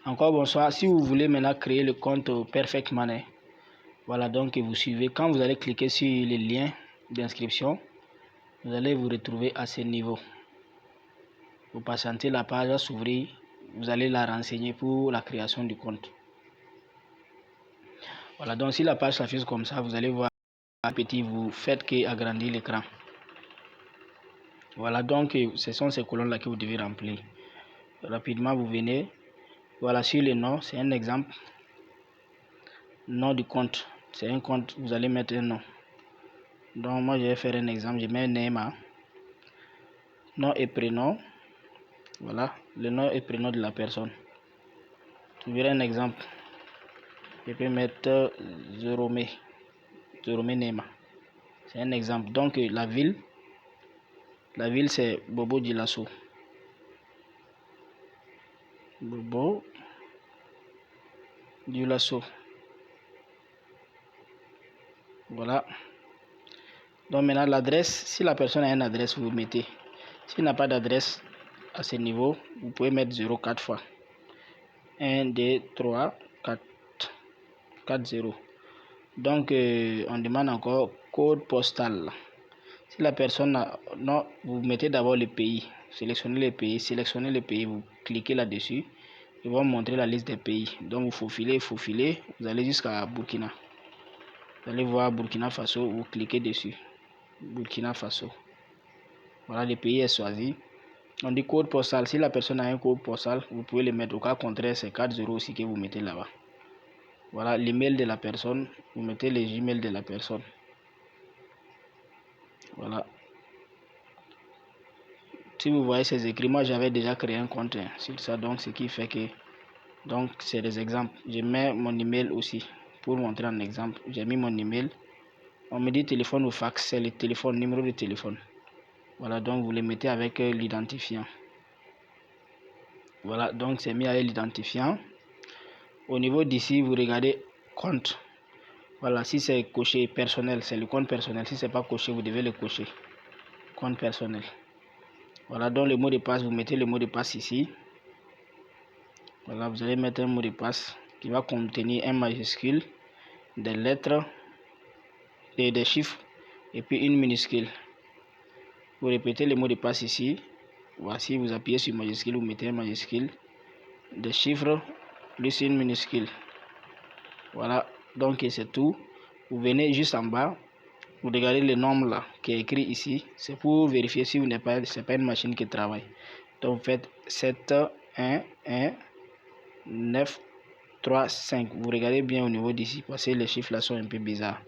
Encore bonsoir. Si vous voulez maintenant créer le compte Perfect Money, voilà, donc vous suivez. Quand vous allez cliquer sur le lien d'inscription, vous allez vous retrouver à ce niveau. Vous patientez, la page va s'ouvrir. Vous allez la renseigner pour la création du compte. Voilà, donc si la page s'affiche comme ça, vous allez voir petit, vous faites qu'agrandir l'écran. Voilà, donc ce sont ces colonnes là que vous devez remplir. Rapidement, vous venez. Voilà, sur le nom, c'est un exemple. Nom du compte, c'est un compte, vous allez mettre un nom. Donc moi je vais faire un exemple, je mets Neema. Nom et prénom. Voilà, le nom et prénom de la personne. Je verrai un exemple. Je peux mettre Zoromé Neema. C'est un exemple. Donc la ville c'est Bobo Dioulasso. Bobo Dioulasso. Voilà. Donc maintenant l'adresse, si la personne a une adresse, vous mettez. S'il n'a pas d'adresse à ce niveau, vous pouvez mettre 0 4 fois. 1, 2, 3, 4, 4, 0. Donc on demande encore code postal. Si la personne a, non, vous mettez d'abord le pays. Sélectionnez le pays, vous cliquez là-dessus. Ils vont montrer la liste des pays. Donc vous faufilez, vous allez jusqu'à Burkina. Vous allez voir Burkina Faso, vous cliquez dessus. Burkina Faso. Voilà, le pays est choisi. On dit code postal. Si la personne a un code postal, vous pouvez le mettre. Au cas contraire, c'est 4 aussi que vous mettez là-bas. Voilà, l'email de la personne. Vous mettez les emails de la personne. Voilà. Si vous voyez ces écrits, moi j'avais déjà créé un compte sur ça. Donc, ce qui fait que... Donc, c'est des exemples. Je mets mon email aussi. Pour montrer un exemple, j'ai mis mon email. On me dit téléphone ou fax. C'est le téléphone, numéro de téléphone. Voilà, donc vous le mettez avec l'identifiant. Voilà, donc c'est mis avec l'identifiant. Au niveau d'ici, vous regardez compte. Voilà, si c'est coché personnel, c'est le compte personnel. Si c'est pas coché, vous devez le cocher. Compte personnel. Voilà, donc le mot de passe, vous mettez le mot de passe ici. Voilà, vous allez mettre un mot de passe qui va contenir un majuscule, des lettres et des chiffres et puis une minuscule. Vous répétez le mot de passe ici. Voici, vous appuyez sur majuscule, vous mettez un majuscule, des chiffres plus une minuscule. Voilà, donc c'est tout. Vous venez juste en bas, vous regardez le nombre là qui est écrit ici. C'est pour vérifier si vous n'êtes pas, c'est pas une machine qui travaille. Donc vous faites 7 1 1 9 3 5. Vous regardez bien au niveau d'ici parce que les chiffres là sont un peu bizarres.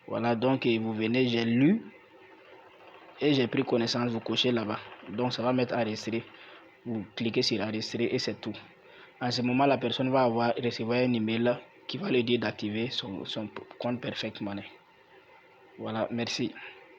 Voilà, donc vous venez, j'ai lu et j'ai pris connaissance, vous cochez là-bas. Donc ça va mettre enregistré. Vous cliquez sur enregistrer et c'est tout. En ce moment, la personne va recevoir un email qui va lui dire d'activer son compte Perfect Money. Voilà, merci.